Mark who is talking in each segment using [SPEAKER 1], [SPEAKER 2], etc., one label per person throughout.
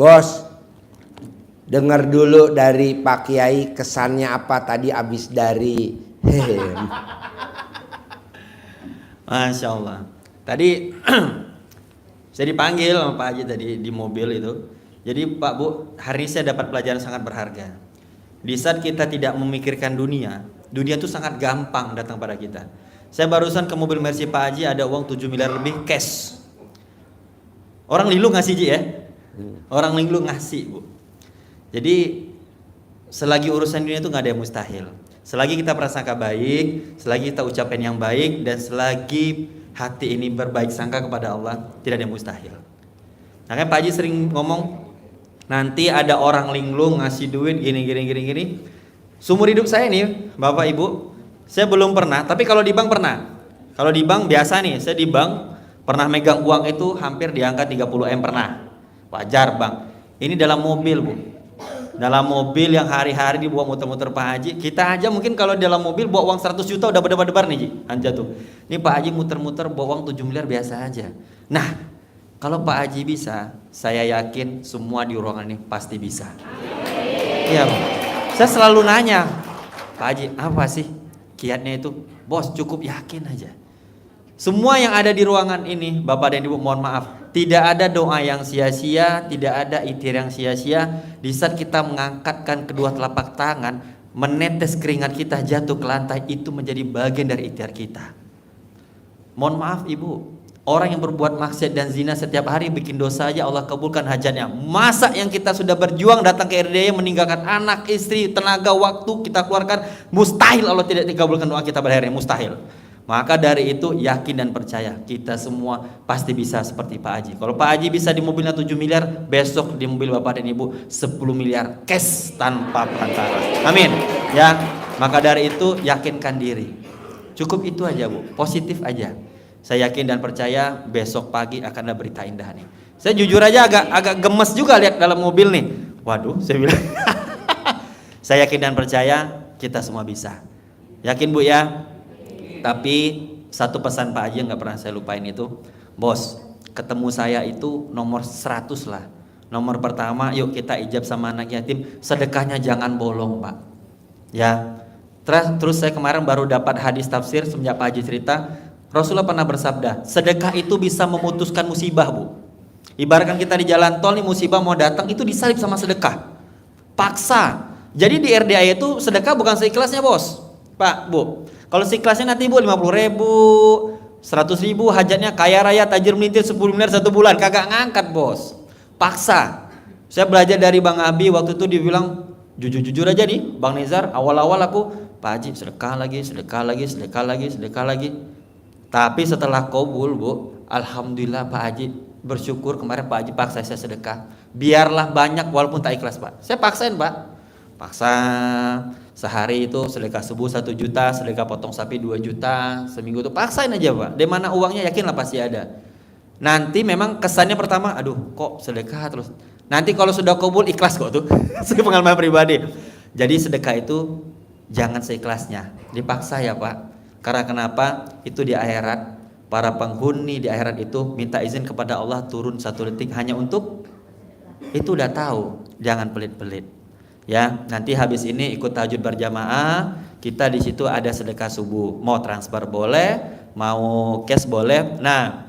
[SPEAKER 1] Bos, dengar dulu dari Pak Kiai kesannya apa tadi abis dari
[SPEAKER 2] Masya Allah. Tadi saya dipanggil sama Pak Haji tadi di mobil itu. Jadi Pak Bu, hari saya dapat pelajaran sangat berharga. Di saat kita tidak memikirkan dunia itu sangat gampang datang pada kita. Saya barusan ke mobil Mercy Pak Haji, ada uang 7 miliar lebih cash. Orang linglung ngasih Ji ya. Orang linglung ngasih Bu. Jadi selagi urusan dunia itu nggak ada yang mustahil. Selagi kita prasangka baik, selagi kita ucapkan yang baik, dan selagi hati ini berbaik sangka kepada Allah, tidak ada yang mustahil. Makanya Pak Haji sering ngomong, nanti ada orang linglung ngasih duit gini. Seumur hidup saya nih Bapak Ibu, saya belum pernah, tapi kalau di bank pernah. Kalau di bank biasa nih, saya di bank pernah megang uang itu hampir di angka 30 M pernah. Wajar Bang. Ini dalam mobil Bu. Dalam mobil yang hari-hari dibawa muter-muter Pak Haji. Kita aja mungkin kalau dalam mobil bawa uang 100 juta udah berdebar-debar nih Ji. Anja tuh. Ini Pak Haji muter-muter bawa uang 7 miliar biasa aja. Nah, kalau Pak Haji bisa, saya yakin semua di ruangan ini pasti bisa. Iya Bang. Saya selalu nanya, Pak Haji apa sih kiatnya itu? Bos cukup yakin aja. Semua yang ada di ruangan ini, Bapak dan Ibu mohon maaf, tidak ada doa yang sia-sia, tidak ada ikhtiar yang sia-sia. Di saat kita mengangkatkan kedua telapak tangan, menetes keringat kita jatuh ke lantai, itu menjadi bagian dari ikhtiar kita. Mohon maaf Ibu, orang yang berbuat maksiat dan zina setiap hari bikin dosa aja Allah kabulkan hajatnya. Masa yang kita sudah berjuang datang ke RDI meninggalkan anak, istri, tenaga, waktu kita keluarkan, mustahil Allah tidak dikabulkan doa kita pada hari ini, mustahil. Maka dari itu yakin dan percaya kita semua pasti bisa seperti Pak Haji. Kalau Pak Haji bisa di mobilnya 7 miliar, besok di mobil Bapak dan Ibu 10 miliar cash tanpa perantara. Amin. Ya, maka dari itu yakinkan diri. Cukup itu aja Bu, positif aja. Saya yakin dan percaya besok pagi akan ada berita indah nih. Saya jujur aja agak gemes juga lihat dalam mobil nih. Waduh, saya bilang. Saya yakin dan percaya kita semua bisa. Yakin Bu ya? Tapi satu pesan Pak Haji yang gak pernah saya lupain itu, bos, ketemu saya itu nomor 100 lah. Nomor pertama, yuk kita ijab sama anak yatim, sedekahnya jangan bolong Pak. Ya, terus saya kemarin baru dapat hadis tafsir semenjak Pak Haji cerita, Rasulullah pernah bersabda, sedekah itu bisa memutuskan musibah Bu. Ibaratkan kita di jalan tol nih, musibah mau datang, itu disalib sama sedekah. Paksa. Jadi di RDI itu sedekah bukan seikhlasnya bos, Pak, Bu. Kalau seikhlasnya nanti Bu 50 ribu, 100 ribu, hajatnya kaya raya, tajir melintir 10 miliar 1 bulan, kagak ngangkat bos. Paksa. Saya belajar dari Bang Abi waktu itu, dia bilang jujur aja nih Bang Nizar, awal-awal aku Pak Haji sedekah lagi. Tapi setelah kabul Bu, alhamdulillah Pak Haji bersyukur kemarin Pak Haji paksa saya sedekah. Biarlah banyak walaupun tak ikhlas Pak. Saya paksain Pak. Paksa sehari itu sedekah subuh 1 juta, sedekah potong sapi 2 juta, seminggu itu paksain aja Pak. Di mana uangnya yakinlah pasti ada. Nanti memang kesannya pertama, aduh kok sedekah terus. Nanti kalau sudah kabul ikhlas kok tuh. Saya pengalaman pribadi. Jadi sedekah itu jangan seikhlasnya, dipaksa ya Pak. Karena kenapa? Itu di akhirat, para penghuni di akhirat itu minta izin kepada Allah turun 1 detik hanya untuk itu, udah tahu, jangan pelit-pelit. Ya, nanti habis ini ikut tahajud berjamaah, kita di situ ada sedekah subuh. Mau transfer boleh, mau cash boleh. Nah,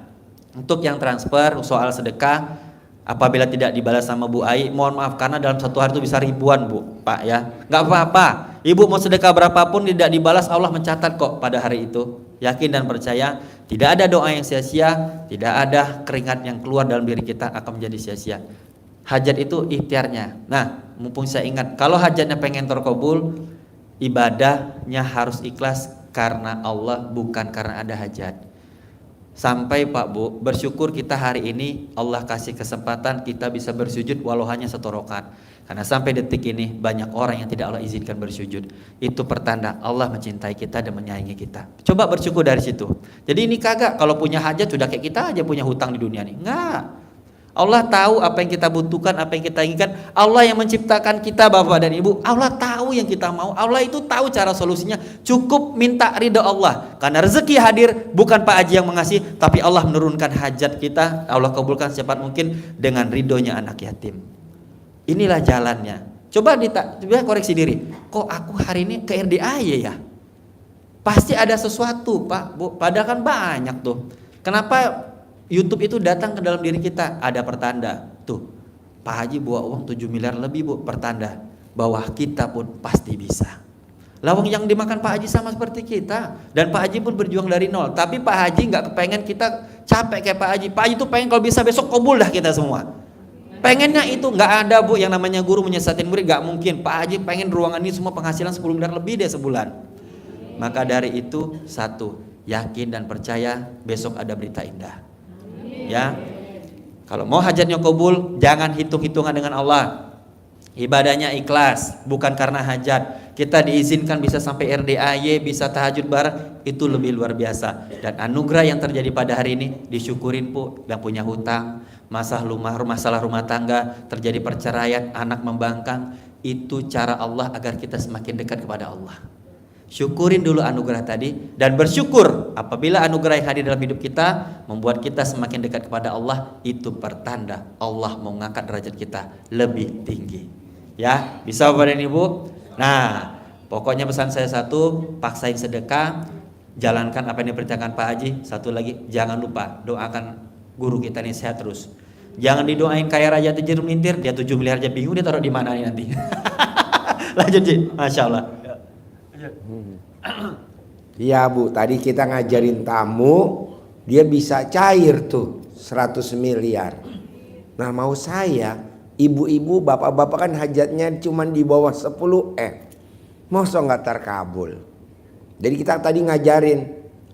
[SPEAKER 2] untuk yang transfer soal sedekah, apabila tidak dibalas sama Bu Ai, mohon maaf karena dalam 1 hari itu bisa ribuan Bu, Pak ya. Nggak apa-apa. Ibu mau sedekah berapapun tidak dibalas, Allah mencatat kok pada hari itu. Yakin dan percaya, tidak ada doa yang sia-sia, tidak ada keringat yang keluar dalam diri kita akan menjadi sia-sia. Hajat itu ikhtiarnya. Nah, mumpung saya ingat, kalau hajatnya pengen terkabul, ibadahnya harus ikhlas karena Allah, bukan karena ada hajat. Sampai Pak Bu, bersyukur kita hari ini Allah kasih kesempatan kita bisa bersujud walau hanya 1 rakaat. Karena sampai detik ini banyak orang yang tidak Allah izinkan bersujud. Itu pertanda Allah mencintai kita dan menyayangi kita. Coba bersyukur dari situ. Jadi ini kagak, kalau punya hajat sudah kayak kita aja punya hutang di dunia nih. Enggak. Allah tahu apa yang kita butuhkan, apa yang kita inginkan. Allah yang menciptakan kita Bapak dan Ibu. Allah tahu yang kita mau. Allah itu tahu cara solusinya. Cukup minta ridha Allah. Karena rezeki hadir bukan Pak Haji yang mengasih, tapi Allah menurunkan hajat kita. Allah kabulkan secepat mungkin dengan ridhonya anak yatim. Inilah jalannya. Coba koreksi diri. Kok aku hari ini ke RDAY ya? Pasti ada sesuatu, Pak, Bu. Padahal kan banyak tuh. Kenapa YouTube itu datang ke dalam diri kita? Ada pertanda. Tuh, Pak Haji bawa uang 7 miliar lebih, Bu. Pertanda bahwa kita pun pasti bisa. Lawang yang dimakan Pak Haji sama seperti kita. Dan Pak Haji pun berjuang dari nol. Tapi Pak Haji nggak kepengen kita capek kayak Pak Haji. Pak Haji tuh pengen kalau bisa besok kabul dah kita semua. Pengennya itu. Nggak ada, Bu, yang namanya guru menyesatin murid. Nggak mungkin. Pak Haji pengen ruangan ini semua penghasilan 10 miliar lebih deh sebulan. Maka dari itu, satu, yakin dan percaya besok ada berita indah. Ya, kalau mau hajatnya kabul, jangan hitung-hitungan dengan Allah. Ibadahnya ikhlas, bukan karena hajat. Kita diizinkan bisa sampai RDAY, bisa tahajud bareng, itu lebih luar biasa. Dan anugerah yang terjadi pada hari ini disyukurin, Bu. Yang punya hutang, masalah rumah tangga, terjadi perceraian, anak membangkang, itu cara Allah agar kita semakin dekat kepada Allah. Syukurin dulu anugerah tadi dan bersyukur apabila anugerah yang hadir dalam hidup kita membuat kita semakin dekat kepada Allah, itu pertanda Allah mau mengangkat derajat kita lebih tinggi. Ya, bisa Bapak dan Ibu? Nah, pokoknya pesan saya satu, paksain sedekah, jalankan apa yang diperintahkan Pak Haji. Satu lagi, jangan lupa doakan guru kita ini sehat terus. Jangan didoain kaya raja tajir melintir, dia 7 miliar aja bingung dia taruh di mana nih nanti. Lanjut, Ji. Masya Allah.
[SPEAKER 1] Iya, Bu, tadi kita ngajarin tamu, dia bisa cair tuh 100 miliar. Nah, mau saya, ibu-ibu, bapak-bapak kan hajatnya cuma di bawah 10 M. Masa nggak terkabul? Jadi kita tadi ngajarin,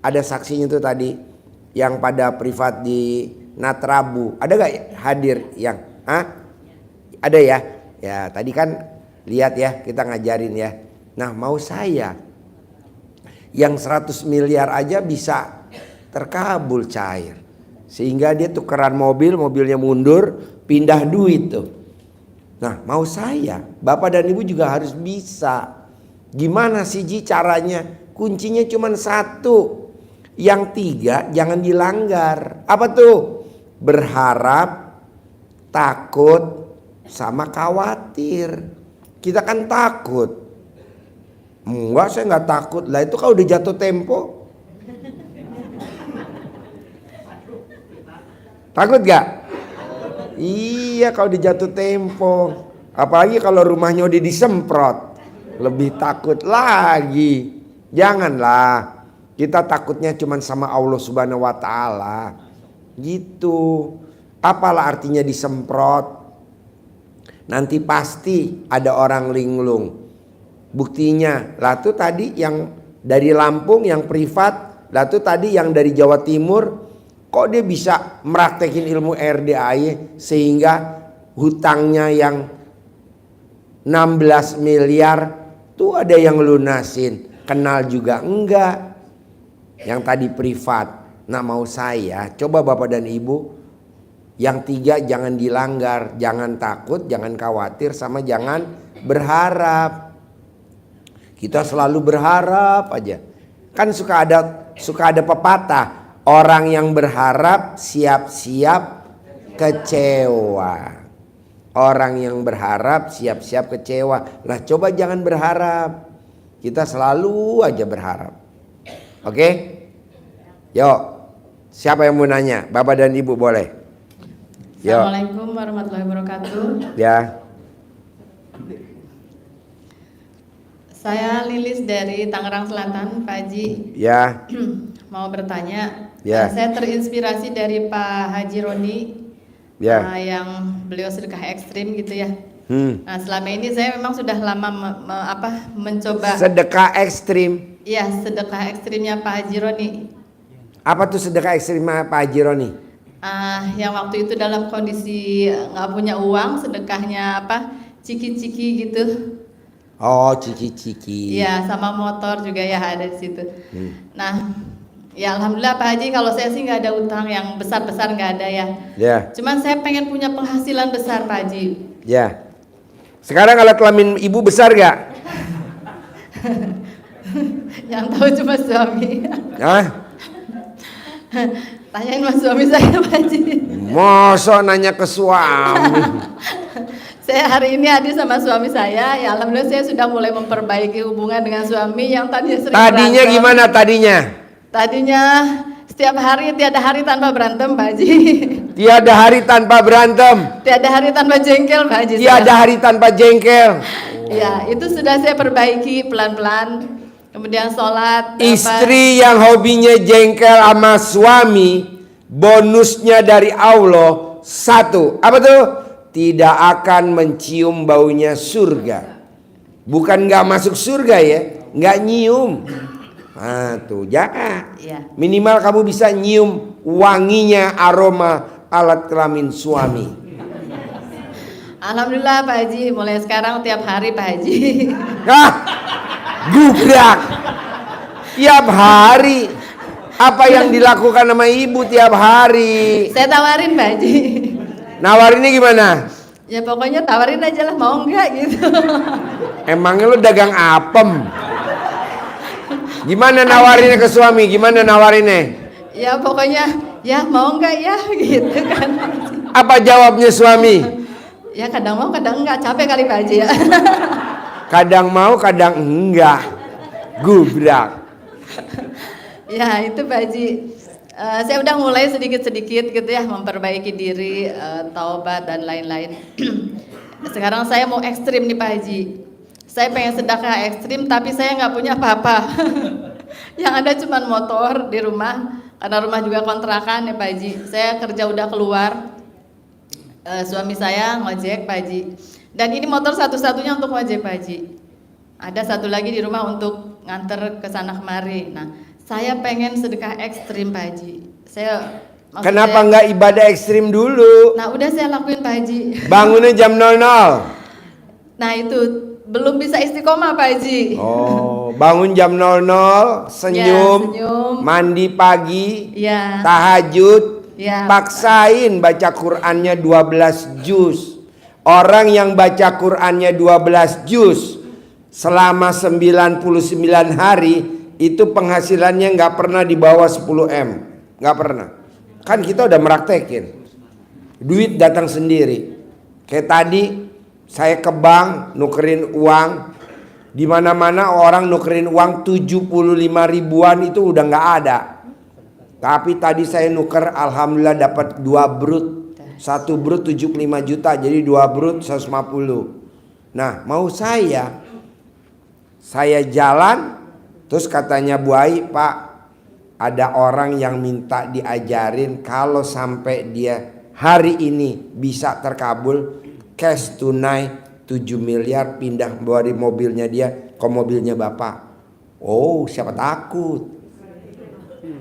[SPEAKER 1] ada saksinya tuh tadi yang pada privat di Natrabu. Ada gak hadir yang? Ada ya? Ya, tadi kan lihat ya, kita ngajarin ya. Nah, mau saya yang 100 miliar aja bisa terkabul cair. Sehingga dia tukeran mobil, mobilnya mundur, pindah duit tuh. Nah, mau saya, Bapak dan Ibu juga harus bisa. Gimana sih Ji caranya? Kuncinya cuma satu. Yang tiga jangan dilanggar. Apa tuh? Berharap, takut, sama khawatir. Kita kan takut. Enggak, saya nggak takut. Lah itu kalau udah jatuh tempo. Takut gak? Iya, kalau udah jatuh tempo. Apalagi kalau rumahnya udah disemprot. Lebih takut lagi. Janganlah. Kita takutnya cuma sama Allah Subhanahu wa Ta'ala. Gitu. Apalah artinya disemprot? Nanti pasti ada orang linglung. Buktinya, lah tuh tadi yang dari Lampung yang privat, lah tuh tadi yang dari Jawa Timur, kok dia bisa meraktekin ilmu RDAY sehingga hutangnya yang 16 miliar tuh ada yang lunasin, kenal juga enggak. Yang tadi privat. Nah, mau saya, coba Bapak dan Ibu, yang tiga jangan dilanggar, jangan takut, jangan khawatir, sama jangan berharap. Kita selalu berharap aja. Kan suka ada pepatah, orang yang berharap siap-siap kecewa. Orang yang berharap siap-siap kecewa. Lah coba jangan berharap. Kita selalu aja berharap. Oke? Yuk. Siapa yang mau nanya? Bapak dan Ibu boleh. Yuk.
[SPEAKER 3] Assalamualaikum warahmatullahi wabarakatuh.
[SPEAKER 1] Ya.
[SPEAKER 3] Saya Lilis dari Tangerang Selatan, Pak Haji.
[SPEAKER 1] Ya.
[SPEAKER 3] Mau bertanya.
[SPEAKER 1] Ya.
[SPEAKER 3] Saya terinspirasi dari Pak Haji Roni.
[SPEAKER 1] Ya.
[SPEAKER 3] Yang beliau sedekah ekstrim gitu ya. Nah, selama ini saya memang sudah lama mencoba
[SPEAKER 1] Sedekah ekstrim.
[SPEAKER 3] Iya, sedekah ekstrimnya Pak Haji Roni.
[SPEAKER 1] Apa tuh sedekah ekstrimnya Pak Haji Roni?
[SPEAKER 3] Yang waktu itu dalam kondisi nggak punya uang, sedekahnya ciki-ciki gitu.
[SPEAKER 1] Oh, ciki-ciki.
[SPEAKER 3] Iya, sama motor juga ya ada di situ. Nah, ya alhamdulillah Pak Haji, kalau saya sih nggak ada utang yang besar-besar, nggak ada ya.
[SPEAKER 1] Ya.
[SPEAKER 3] Cuman saya pengen punya penghasilan besar Pak Haji.
[SPEAKER 1] Ya. Sekarang alat kelamin ibu besar gak?
[SPEAKER 3] Yang tahu cuma suami.
[SPEAKER 1] Hah?
[SPEAKER 3] Tanyain mas suami saya Pak Haji.
[SPEAKER 1] Masa nanya ke suami?
[SPEAKER 3] Saya hari ini hadir sama suami saya. Ya alhamdulillah saya sudah mulai memperbaiki hubungan dengan suami yang tadinya sering
[SPEAKER 1] Tadinya
[SPEAKER 3] berantem.
[SPEAKER 1] gimana tadinya?
[SPEAKER 3] Tadinya setiap hari tiada hari tanpa berantem Pak Haji.
[SPEAKER 1] Tiada hari tanpa berantem.
[SPEAKER 3] Tiada hari tanpa jengkel Pak Haji.
[SPEAKER 1] Tiada hari tanpa jengkel.
[SPEAKER 3] Ya itu sudah saya perbaiki pelan-pelan. Kemudian sholat.
[SPEAKER 1] Istri yang hobinya jengkel sama suami, bonusnya dari Allah satu. Apa tuh? Tidak akan mencium baunya surga. Bukan nggak masuk surga ya, nggak nyium. Nah tuh jangan.
[SPEAKER 3] Ya.
[SPEAKER 1] Minimal kamu bisa nyium wanginya aroma alat kelamin suami.
[SPEAKER 3] Alhamdulillah Pak Haji, mulai sekarang tiap hari Pak Haji.
[SPEAKER 1] Hah? Gubrak. Tiap hari. Apa yang dilakukan sama ibu tiap hari?
[SPEAKER 3] Saya tawarin Pak Haji.
[SPEAKER 1] Nawarinnya gimana?
[SPEAKER 3] Ya pokoknya tawarin aja lah, mau enggak gitu.
[SPEAKER 1] Emangnya lu dagang apem? Gimana nawarinnya ke suami? Gimana nawarinnya?
[SPEAKER 3] Ya pokoknya ya mau enggak ya gitu kan.
[SPEAKER 1] Apa jawabnya suami?
[SPEAKER 3] Ya kadang mau kadang enggak, capek kali Pak Haji ya.
[SPEAKER 1] Kadang mau kadang enggak. Gubrak.
[SPEAKER 3] Ya itu Pak Haji. Saya udah mulai sedikit-sedikit gitu ya memperbaiki diri, taubat dan lain-lain. Sekarang saya mau ekstrim nih Pak Haji. Saya pengen sedekah ekstrim tapi saya nggak punya apa-apa. Yang ada cuma motor di rumah, karena rumah juga kontrakan ya Pak Haji. Saya kerja udah keluar, suami saya ngojek Pak Haji. Dan ini motor satu-satunya untuk ngojek Pak Haji. Ada satu lagi di rumah untuk nganter ke sana kemari. Nah, saya pengen sedekah ekstrim Pak Haji.
[SPEAKER 1] Kenapa nggak ibadah ekstrim dulu?
[SPEAKER 3] Nah udah saya lakuin Pak Haji.
[SPEAKER 1] Bangunnya jam 00.
[SPEAKER 3] Nah itu belum bisa istiqomah Pak Haji.
[SPEAKER 1] Oh, bangun jam 00, senyum,
[SPEAKER 3] Ya, senyum.
[SPEAKER 1] mandi pagi,
[SPEAKER 3] Ya.
[SPEAKER 1] tahajud,
[SPEAKER 3] Ya.
[SPEAKER 1] paksain baca Qur'annya 12 juz. Orang yang baca Qur'annya 12 juz selama 99 hari itu penghasilannya nggak pernah di bawah 10 M, nggak pernah. Kan kita udah meraktekin, duit datang sendiri. Kayak tadi saya ke bank nukerin uang, di mana-mana orang nukerin uang 75 ribuan itu udah nggak ada. Tapi tadi saya nuker, alhamdulillah dapat 2 brut, 1 brut 75 juta, jadi 2 brut 150. Nah mau saya jalan. Terus katanya Bu Ai, Pak, ada orang yang minta diajarin kalau sampai dia hari ini bisa terkabul, cash tunai 7 miliar pindah dari mobilnya dia ke mobilnya Bapak. Oh, siapa takut.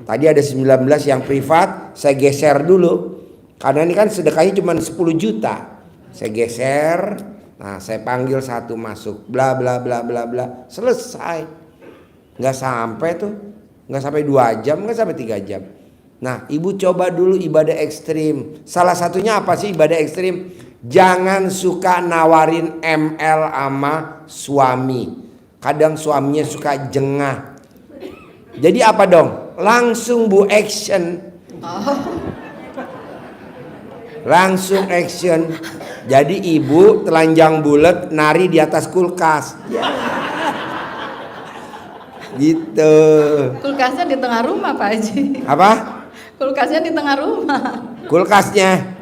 [SPEAKER 1] Tadi ada 19 yang privat, saya geser dulu. Karena ini kan sedekahnya cuma 10 juta. Saya geser, nah saya panggil satu masuk, bla bla bla bla bla, selesai. Nggak sampai tuh, nggak sampai 2 jam, nggak sampai 3 jam. Nah ibu coba dulu ibadah ekstrim. Salah satunya apa sih ibadah ekstrim? Jangan suka nawarin ML sama suami. Kadang suaminya suka jengah. Jadi apa dong? Langsung Bu action. Langsung action. Jadi ibu telanjang bulat nari di atas kulkas. Gitu.
[SPEAKER 3] Kulkasnya di tengah rumah Pak Haji.
[SPEAKER 1] Apa?
[SPEAKER 3] Kulkasnya di tengah rumah.
[SPEAKER 1] Kulkasnya.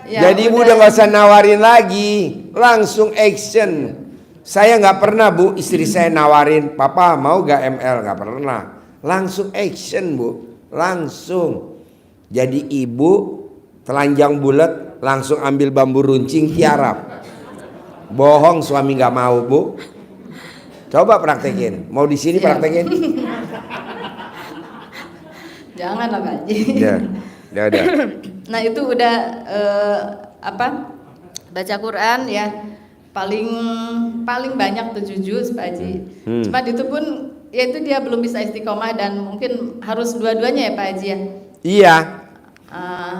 [SPEAKER 3] Ya,
[SPEAKER 1] jadi ibu udah gak usah nawarin lagi, langsung action. Saya nggak pernah Bu, istri saya nawarin, Papa mau gak ML, nggak pernah. Langsung action Bu, langsung. Jadi ibu telanjang bulat langsung ambil bambu runcing tiarap. Bohong suami nggak mau Bu. Coba praktekin. Mau di sini praktekin?
[SPEAKER 3] Jangan lah Pak Haji.
[SPEAKER 1] Ya, udah.
[SPEAKER 3] Nah itu udah baca Quran ya paling banyak 7 juz Pak Haji. Cuma itu pun ya itu dia belum bisa istiqomah dan mungkin harus dua-duanya ya Pak Haji ya.
[SPEAKER 1] Iya.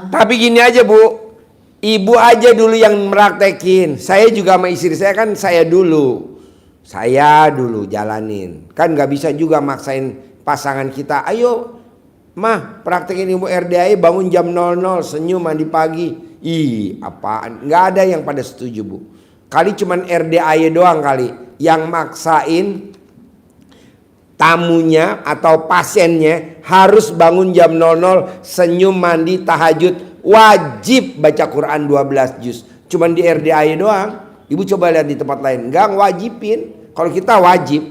[SPEAKER 1] Tapi gini aja Bu, ibu aja dulu yang meraktekin. Saya juga sama istri saya kan saya dulu jalanin. Kan nggak bisa juga maksain pasangan kita. Ayo mah praktekin ibu RDI bangun jam 00, senyum mandi pagi. Ih, apaan? Nggak ada yang pada setuju, Bu. Kali cuman RDAY doang kali yang maksain tamunya atau pasiennya harus bangun jam 00, senyum, mandi, tahajud, wajib baca Quran 12 juz. Cuman di RDAY doang. Ibu coba lihat di tempat lain, nggak wajibin. Kalau kita wajib.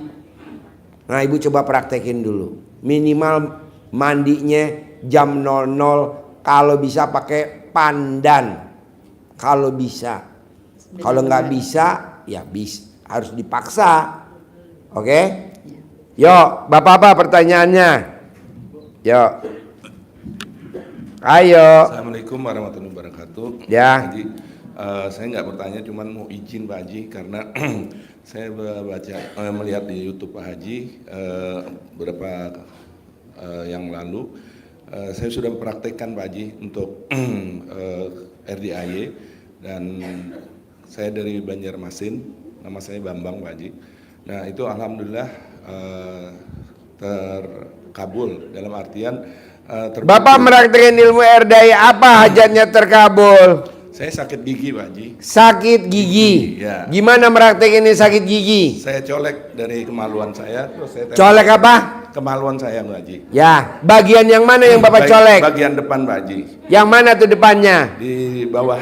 [SPEAKER 1] Nah, ibu coba praktekin dulu. Minimal mandinya jam 00, kalau bisa pakai pandan. Kalau bisa. Kalau nggak bisa, ya harus dipaksa. Oke? Yuk, Bapak-bapak pertanyaannya. Yuk. Ayo.
[SPEAKER 4] Assalamualaikum warahmatullahi wabarakatuh.
[SPEAKER 1] Ya.
[SPEAKER 4] Pak Haji, saya nggak bertanya, cuman mau izin Pak Haji karena saya melihat di YouTube Pak Haji beberapa yang lalu. Saya sudah mempraktekkan Pak Haji untuk RDAY dan saya dari Banjarmasin, nama saya Bambang Pak Haji. Nah itu alhamdulillah terkabul dalam artian
[SPEAKER 1] Bapak meraktekin ilmu RDAY, apa hajatnya terkabul?
[SPEAKER 4] saya sakit gigi Pak Haji.
[SPEAKER 1] Sakit gigi.
[SPEAKER 4] Ya.
[SPEAKER 1] Gimana meraktekin ini sakit gigi?
[SPEAKER 4] Saya colek dari kemaluan saya, terus saya
[SPEAKER 1] Colek apa?
[SPEAKER 4] kemaluan saya Pak Haji.
[SPEAKER 1] Ya, bagian yang mana yang Bapak colek?
[SPEAKER 4] Bagian depan Pak Haji.
[SPEAKER 1] Yang mana tuh depannya?
[SPEAKER 4] Di bawah,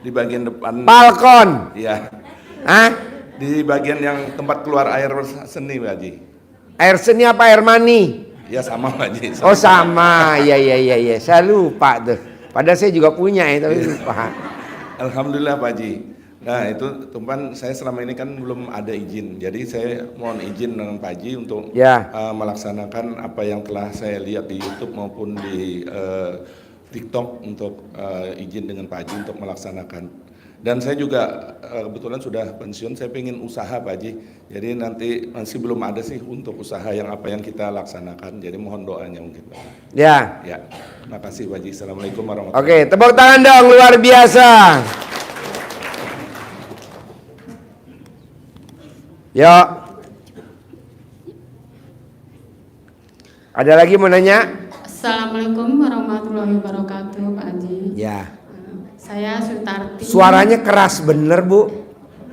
[SPEAKER 4] di bagian depan.
[SPEAKER 1] Balkon.
[SPEAKER 4] Iya.
[SPEAKER 1] Hah?
[SPEAKER 4] Di bagian yang tempat keluar air seni Pak Haji.
[SPEAKER 1] Air seni apa air mani?
[SPEAKER 4] Ya sama Pak Haji.
[SPEAKER 1] Oh sama, iya. Saya lupa tuh. Padahal saya juga punya ya, tapi lupa.
[SPEAKER 4] Alhamdulillah Pak Haji. Nah itu tumpan saya selama ini kan belum ada izin. Jadi saya mohon izin dengan Pak Haji untuk
[SPEAKER 1] Ya.
[SPEAKER 4] melaksanakan apa yang telah saya lihat di YouTube maupun di TikTok untuk izin dengan Pak Haji untuk melaksanakan. Dan saya juga kebetulan sudah pensiun, saya pengen usaha Pak Haji. Jadi nanti masih belum ada sih untuk usaha yang apa yang kita laksanakan. Jadi mohon doanya mungkin Pak.
[SPEAKER 1] Ya.
[SPEAKER 4] Ya, makasih Pak Haji. Assalamualaikum warahmatullahi wabarakatuh.
[SPEAKER 1] Oke, tepuk tangan dong, luar biasa. Yuk. Ada lagi mau nanya?
[SPEAKER 5] Assalamualaikum warahmatullahi wabarakatuh Pak Haji.
[SPEAKER 1] Ya.
[SPEAKER 5] Saya Sutarti.
[SPEAKER 1] Suaranya keras bener, Bu.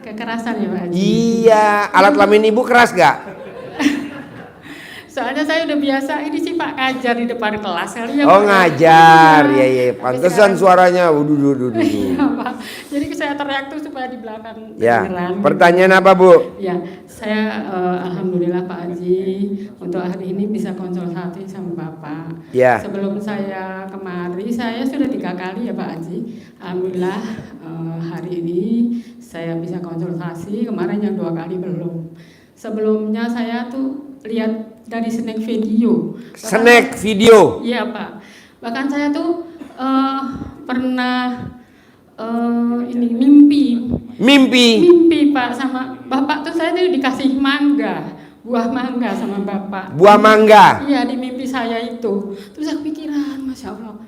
[SPEAKER 5] Kekerasan ya Pak Haji.
[SPEAKER 1] Iya, alat kelamin ibu keras gak?
[SPEAKER 5] Soalnya saya udah biasa ini sih Pak ngajar di depan kelas kali ya.
[SPEAKER 1] Oh
[SPEAKER 5] Pak.
[SPEAKER 1] ngajar, ya.
[SPEAKER 5] Tapi
[SPEAKER 1] Pantesan
[SPEAKER 5] sekarang-
[SPEAKER 1] suaranya, waduh.
[SPEAKER 5] Iya Pak. Jadi saya teriak tuh supaya di belakang
[SPEAKER 1] Ya,
[SPEAKER 5] kedengeran.
[SPEAKER 1] pertanyaan apa Bu?
[SPEAKER 5] Ya, saya alhamdulillah Pak Haji untuk hari ini bisa konsultasi sama Bapak.
[SPEAKER 1] Ya.
[SPEAKER 5] Sebelum saya kemari, saya sudah 3 kali ya Pak Haji. Alhamdulillah hari ini saya bisa konsultasi. Kemarin yang 2 kali belum. Sebelumnya saya tuh lihat dari snack video.
[SPEAKER 1] Snack video.
[SPEAKER 5] Iya Pak. Bahkan saya tuh pernah ini mimpi Pak sama Bapak tuh saya tuh dikasih buah mangga sama Bapak.
[SPEAKER 1] Buah mangga.
[SPEAKER 5] Iya di mimpi saya itu. Terus aku pikiran, Masya Allah.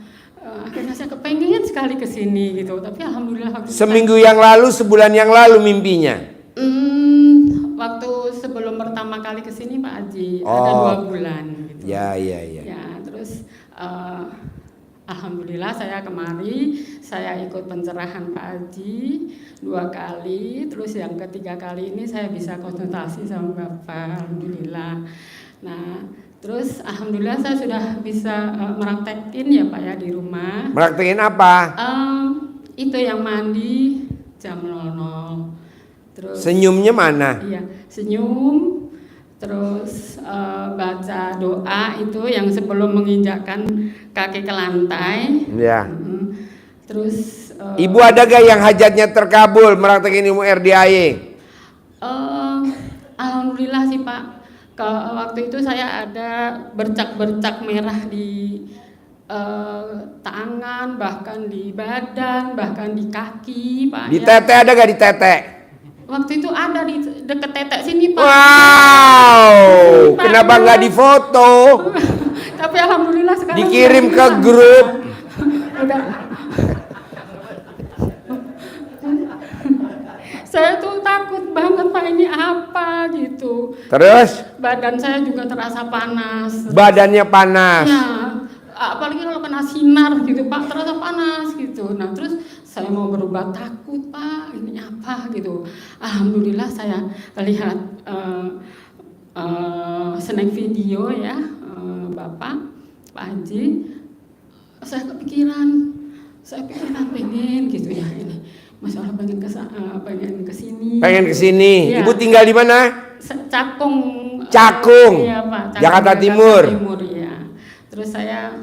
[SPEAKER 5] Akhirnya saya kepengen sekali ke sini gitu. Tapi alhamdulillah waktu
[SPEAKER 1] Seminggu yang lalu, sebulan yang lalu mimpinya.
[SPEAKER 5] waktu sebelum pertama kali ke sini Pak Haji
[SPEAKER 1] Oh.
[SPEAKER 5] ada 2 bulan gitu.
[SPEAKER 1] Ya.
[SPEAKER 5] Ya, terus alhamdulillah saya kemari, saya ikut pencerahan Pak Haji 2 kali, terus yang ketiga kali ini saya bisa konsultasi sama Bapak, alhamdulillah. Nah, terus alhamdulillah saya sudah bisa meraktekin ya Pak ya di rumah.
[SPEAKER 1] Meraktekin apa?
[SPEAKER 5] Itu yang mandi jam 00. Terus
[SPEAKER 1] Senyumnya mana?
[SPEAKER 5] iya, senyum, terus baca doa itu yang sebelum menginjakkan kaki ke lantai.
[SPEAKER 1] Ya.
[SPEAKER 5] Terus
[SPEAKER 1] Ibu ada gak yang hajatnya terkabul meraktekin ilmu RDAY?
[SPEAKER 5] alhamdulillah sih Pak. Waktu itu saya ada bercak-bercak merah di tangan, bahkan di badan, bahkan di kaki Pak.
[SPEAKER 1] Di
[SPEAKER 5] ya.
[SPEAKER 1] tete ada gak di tete?
[SPEAKER 5] Waktu itu ada di deket tetek sini Pak.
[SPEAKER 1] Wow,
[SPEAKER 5] Pak,
[SPEAKER 1] kenapa
[SPEAKER 5] ya.
[SPEAKER 1] nggak difoto?
[SPEAKER 5] Tapi alhamdulillah sekarang
[SPEAKER 1] Dikirim
[SPEAKER 5] udah
[SPEAKER 1] ke
[SPEAKER 5] bisa.
[SPEAKER 1] grup.
[SPEAKER 5] Udah. Saya tuh takut banget Pak ini apa gitu.
[SPEAKER 1] Terus
[SPEAKER 5] Badan saya juga terasa panas.
[SPEAKER 1] badannya panas.
[SPEAKER 5] Ya, apalagi kalau kena sinar gitu Pak, terasa panas gitu. Nah terus saya mau berubah takut Pak, ini apa gitu. Alhamdulillah saya lihat snack video ya Bapak Pak Haji, saya kepikiran pengen gitu ya ini masalah pengen kesini.
[SPEAKER 1] Pengen kesini.
[SPEAKER 5] Iya.
[SPEAKER 1] Ibu tinggal di mana?
[SPEAKER 5] Cakung.
[SPEAKER 1] Cakung.
[SPEAKER 5] Iya Pak.
[SPEAKER 1] Jakarta Timur.
[SPEAKER 5] Ya. Terus saya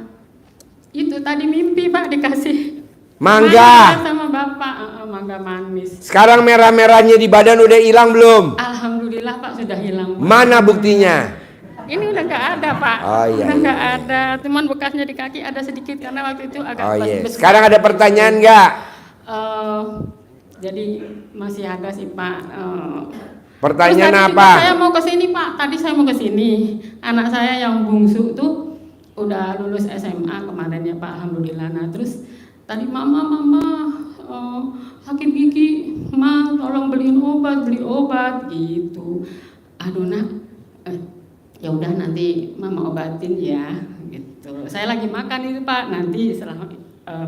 [SPEAKER 5] itu tadi mimpi Pak dikasih
[SPEAKER 1] Mangga
[SPEAKER 5] sama Bapak, mangga manis.
[SPEAKER 1] Sekarang merah-merahnya di badan udah hilang belum?
[SPEAKER 5] Alhamdulillah Pak sudah hilang Pak.
[SPEAKER 1] Mana buktinya?
[SPEAKER 5] Ini udah nggak ada Pak.
[SPEAKER 1] Oh, iya,
[SPEAKER 5] Udah nggak
[SPEAKER 1] iya.
[SPEAKER 5] ada. Cuman bekasnya di kaki ada sedikit karena waktu itu agak
[SPEAKER 1] Oh iya.
[SPEAKER 5] besar.
[SPEAKER 1] Sekarang ada pertanyaan nggak?
[SPEAKER 5] Jadi masih ada sih Pak.
[SPEAKER 1] Pertanyaan
[SPEAKER 5] Terus tadi
[SPEAKER 1] apa?
[SPEAKER 5] Saya mau ke sini Pak. Tadi saya mau ke sini. Anak saya yang bungsu tuh udah lulus SMA kemarin ya Pak. Alhamdulillah. Nah terus tadi mama sakit gigi, tolong beli obat gitu. Aduh nak, ya udah nanti mama obatin ya gitu. Saya lagi makan itu Pak. Nanti setelah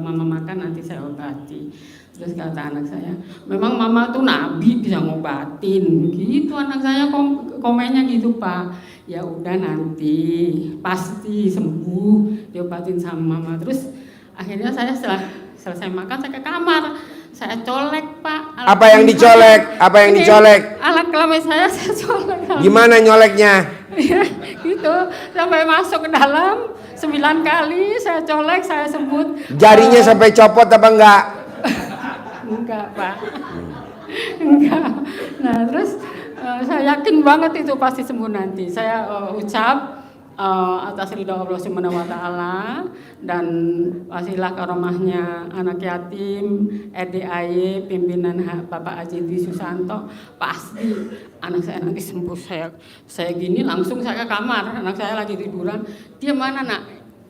[SPEAKER 5] mama makan nanti saya obati. Terus kata anak saya, memang mama tuh nabi bisa ngobatin gitu. Anak saya komennya gitu Pak. Ya udah nanti pasti sembuh diobatin sama mama. Terus akhirnya saya setelah selesai makan saya ke kamar, saya colek Pak.
[SPEAKER 1] Apa yang dicolek? Apa yang
[SPEAKER 5] Ini
[SPEAKER 1] dicolek?
[SPEAKER 5] Alat kelamin saya colek.
[SPEAKER 1] Gimana nyoleknya?
[SPEAKER 5] Ya, gitu sampai masuk ke dalam 9 kali saya colek, saya sebut.
[SPEAKER 1] Jarinya sampai copot apa enggak?
[SPEAKER 5] Enggak Pak. Enggak. Nah terus saya yakin banget itu pasti sembuh nanti. Saya ucap atas ridho Allah Subhanahu wa taala dan wasilah karomahnya anak yatim RDAY pimpinan Bapak Haji Dwi Susanto, pasti anak saya nanti sembuh. Saya gini langsung saya ke kamar, anak saya lagi tiduran. Dia mana nak?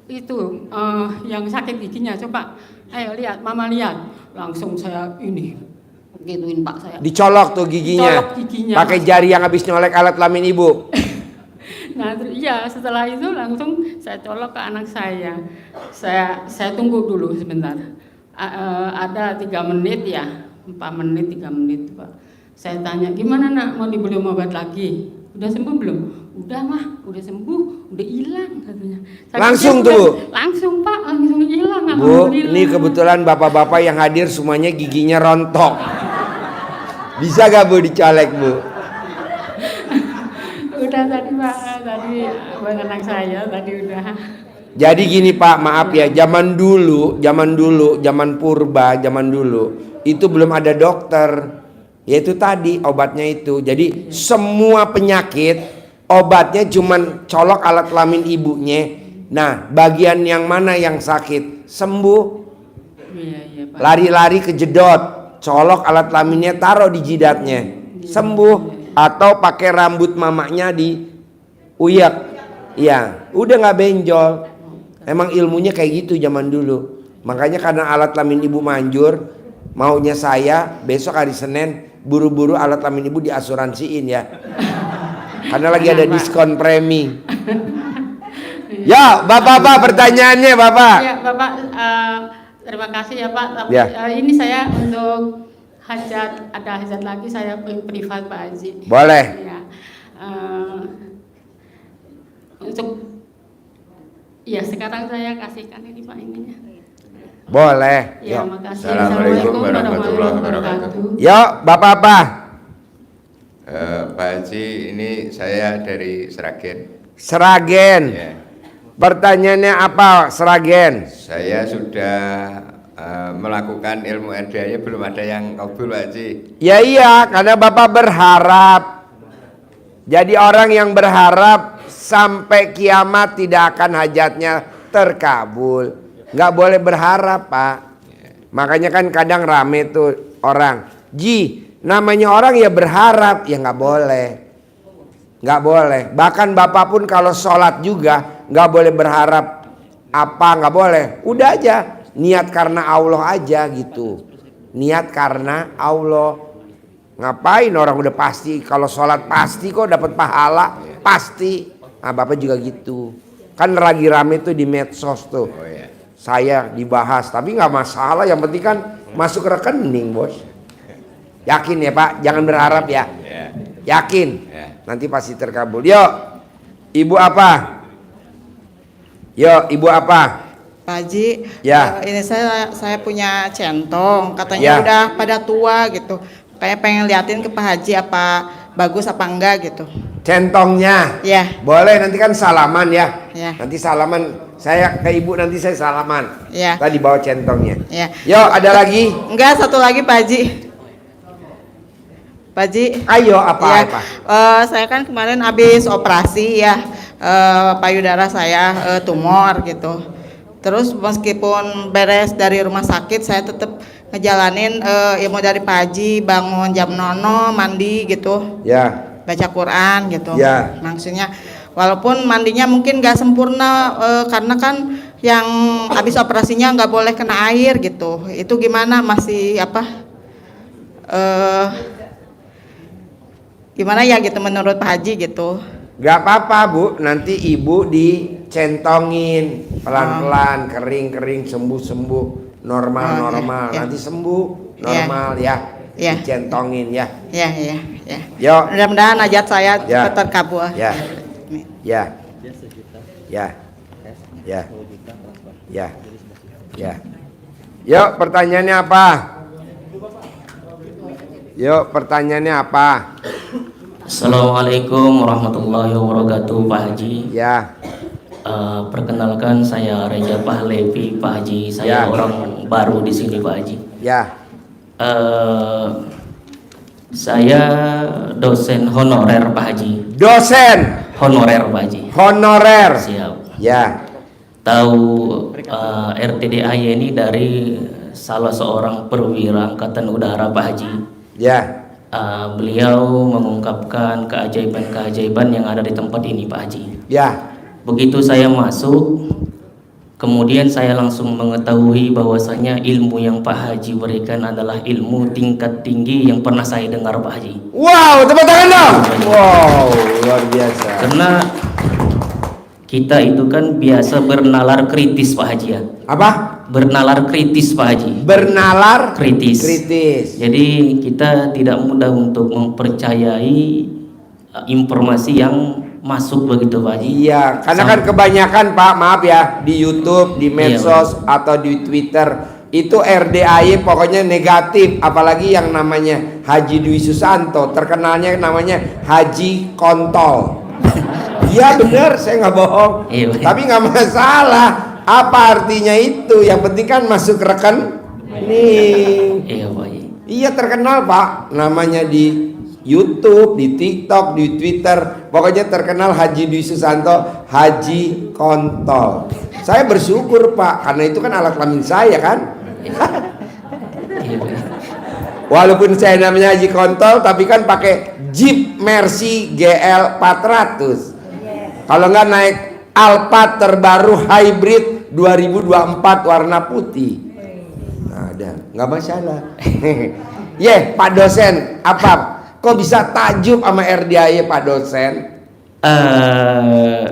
[SPEAKER 5] Itu yang sakit giginya, coba ayo lihat, mama lihat. Langsung saya ini gituin Pak saya.
[SPEAKER 1] Dicolok tuh giginya.
[SPEAKER 5] Dicolok giginya.
[SPEAKER 1] Pakai jari yang habis nyolek alat kelamin ibu.
[SPEAKER 5] Nah, iya setelah itu langsung saya colok ke anak saya. Saya tunggu dulu sebentar. Ada 3 menit ya, 4 menit 3 menit Pak. Saya tanya, gimana nak, mau dibeli obat lagi? Udah sembuh belum? Udah mah, udah sembuh, udah hilang katanya.
[SPEAKER 1] Langsung tuh?
[SPEAKER 5] Langsung Pak, langsung hilang.
[SPEAKER 1] Bu,
[SPEAKER 5] Alhamdulillah.
[SPEAKER 1] ini kebetulan bapak-bapak yang hadir semuanya giginya rontok. Bisa gak Bu dicolek Bu?
[SPEAKER 5] Udah tadi Pak, tadi buat anak saya tadi udah.
[SPEAKER 1] Jadi gini Pak, maaf ya, zaman dulu, zaman purba, zaman dulu itu belum ada dokter. Yaitu tadi obatnya itu. Jadi semua penyakit obatnya cuman colok alat kelamin ibunya. Nah, bagian yang mana yang sakit sembuh.
[SPEAKER 5] Iya Pak.
[SPEAKER 1] Lari-lari kejedot, colok alat kelaminnya taruh di jidatnya, sembuh. Atau pakai rambut mamanya di uyak, ya udah nggak benjol. Emang ilmunya kayak gitu zaman dulu. Makanya karena alat kelamin ibu manjur, maunya saya besok hari Senin buru-buru alat kelamin ibu diasuransiin ya. Karena lagi ada diskon premi. Ya, bapak-bapak pertanyaannya bapak.
[SPEAKER 5] Ya Bapak, terima kasih ya Pak. Tapi
[SPEAKER 1] Ya.
[SPEAKER 5] ini saya untuk hajat, ada hajat lagi saya privat Pak Haji.
[SPEAKER 1] Boleh.
[SPEAKER 5] Ya. Untuk ya sekarang saya kasihkan ini Pak ininya.
[SPEAKER 1] Boleh.
[SPEAKER 5] Ya,
[SPEAKER 1] Yuk.
[SPEAKER 5] makasih.
[SPEAKER 6] Assalamualaikum warahmatullahi wabarakatuh.
[SPEAKER 1] Yuk, bapak-bapak.
[SPEAKER 6] Pak Haji, ini saya dari Sragen.
[SPEAKER 1] Sragen.
[SPEAKER 6] Ya,
[SPEAKER 1] Pertanyaannya apa, Sragen?
[SPEAKER 6] saya sudah melakukan ilmu RDA belum ada yang kabul Pak Haji.
[SPEAKER 1] Ya iya, karena bapak berharap. Jadi orang yang berharap sampai kiamat tidak akan hajatnya terkabul. Nggak boleh berharap Pak. Makanya kan kadang rame tuh orang. Namanya orang ya berharap, ya nggak boleh. Nggak boleh. Bahkan bapak pun kalau sholat juga nggak boleh berharap apa, nggak boleh. Udah aja niat karena Allah aja gitu. Niat karena Allah. Ngapain orang udah pasti kalau sholat pasti kok dapat pahala pasti. Nah bapak juga gitu. Kan lagi rame tuh di medsos tuh.
[SPEAKER 6] Oh ya.
[SPEAKER 1] Saya dibahas, tapi nggak masalah. Yang penting kan masuk rekening, bos. Yakin ya Pak, jangan berharap ya.
[SPEAKER 6] Ya.
[SPEAKER 1] Yakin,
[SPEAKER 6] Ya.
[SPEAKER 1] nanti pasti terkabul. Yuk, ibu apa? Yuk, ibu apa?
[SPEAKER 7] Pak Haji,
[SPEAKER 1] Ya.
[SPEAKER 7] ini saya punya centong, katanya
[SPEAKER 1] Ya.
[SPEAKER 7] udah pada tua gitu. Kayak pengen liatin ke Pak Haji apa bagus apa enggak gitu.
[SPEAKER 1] Centongnya.
[SPEAKER 7] Ya,
[SPEAKER 1] Boleh, nanti kan salaman ya.
[SPEAKER 7] Ya.
[SPEAKER 1] Nanti salaman, saya ke ibu nanti saya salaman.
[SPEAKER 7] Ya.
[SPEAKER 1] Tadi bawa centongnya.
[SPEAKER 7] ya.
[SPEAKER 1] Yuk, ada lagi?
[SPEAKER 7] Enggak, satu lagi Pak Haji. Pak Haji.
[SPEAKER 1] Ayo, apa?
[SPEAKER 7] Ya,
[SPEAKER 1] Apa?
[SPEAKER 7] saya kan kemarin habis operasi ya, payudara saya tumor gitu. Terus meskipun beres dari rumah sakit, saya tetap ngejalanin ilmu dari Pak Haji, bangun jam 00, mandi gitu,
[SPEAKER 1] Ya.
[SPEAKER 7] baca Quran gitu.
[SPEAKER 1] Ya.
[SPEAKER 7] Maksudnya walaupun mandinya mungkin nggak sempurna karena kan yang habis operasinya nggak boleh kena air gitu. Itu gimana, masih apa? Gimana ya gitu menurut Pak Haji gitu.
[SPEAKER 1] Gak apa-apa Bu, nanti ibu dicentongin pelan-pelan, kering-kering, sembuh-sembuh, normal-normal.
[SPEAKER 7] ya, ya.
[SPEAKER 1] Nanti sembuh, normal ya.
[SPEAKER 7] Ya.
[SPEAKER 1] Dicentongin ya.
[SPEAKER 7] Ya.
[SPEAKER 1] Yuk.
[SPEAKER 7] Mudah-mudahan hajat saya
[SPEAKER 1] Ya.
[SPEAKER 7] cepat terkabul.
[SPEAKER 1] Ya. Ya. Ya. Ya. Ya. Ya. Yuk, pertanyaannya apa? Yuk, pertanyaannya apa?
[SPEAKER 8] Assalamualaikum warahmatullahi wabarakatuh, Pak Haji.
[SPEAKER 1] Ya.
[SPEAKER 8] Perkenalkan, saya Reja Pahlevi, Pak Haji. Saya
[SPEAKER 1] Ya.
[SPEAKER 8] orang baru di sini, Pak Haji.
[SPEAKER 1] Ya.
[SPEAKER 8] Saya dosen honorer, Pak Haji.
[SPEAKER 1] Dosen
[SPEAKER 8] Honorer, Pak Haji.
[SPEAKER 1] honorer.
[SPEAKER 8] Siap.
[SPEAKER 1] Ya.
[SPEAKER 8] Tahu RTDAY ini dari salah seorang perwira Angkatan Udara, Pak Haji.
[SPEAKER 1] Ya.
[SPEAKER 8] Beliau mengungkapkan keajaiban-keajaiban yang ada di tempat ini, Pak Haji.
[SPEAKER 1] Ya.
[SPEAKER 8] Begitu saya masuk, kemudian saya langsung mengetahui bahwasanya ilmu yang Pak Haji berikan adalah ilmu tingkat tinggi yang pernah saya dengar, Pak Haji.
[SPEAKER 1] Wow, tepuk tangan dong. Wow, luar biasa.
[SPEAKER 8] Karena kita itu kan biasa bernalar kritis, Pak Haji ya.
[SPEAKER 1] Apa?
[SPEAKER 8] Bernalar kritis, Pak Haji.
[SPEAKER 1] Bernalar
[SPEAKER 8] Kritis.
[SPEAKER 1] kritis.
[SPEAKER 8] Jadi kita tidak mudah untuk mempercayai informasi yang masuk begitu, Pak Haji.
[SPEAKER 1] Iya, karena kan kebanyakan Pak, maaf ya, di YouTube, di medsos atau di Twitter itu RDAY pokoknya negatif, apalagi yang namanya Haji Dwi Susanto, terkenalnya namanya Haji Kontol. Iya bener, saya nggak bohong.
[SPEAKER 8] Iya, Pak.
[SPEAKER 1] Tapi nggak masalah. Apa artinya itu? Yang penting kan masuk rekening.
[SPEAKER 8] Iya, Pak Haji.
[SPEAKER 1] Iya terkenal Pak, namanya di YouTube, di TikTok, di Twitter, pokoknya terkenal Haji Dwi Susanto, Haji Kontol. Saya bersyukur Pak, karena itu kan alat kelamin saya kan.
[SPEAKER 8] Iya, Pak.
[SPEAKER 1] Walaupun saya namanya Haji Kontol, tapi kan pakai Jeep Mercy GL 400. Kalau nggak naik Alphard terbaru hybrid 2024 warna putih. Nah, ada, nggak masalah. Pak dosen, apa? Kok bisa takjub sama RDAY Pak dosen?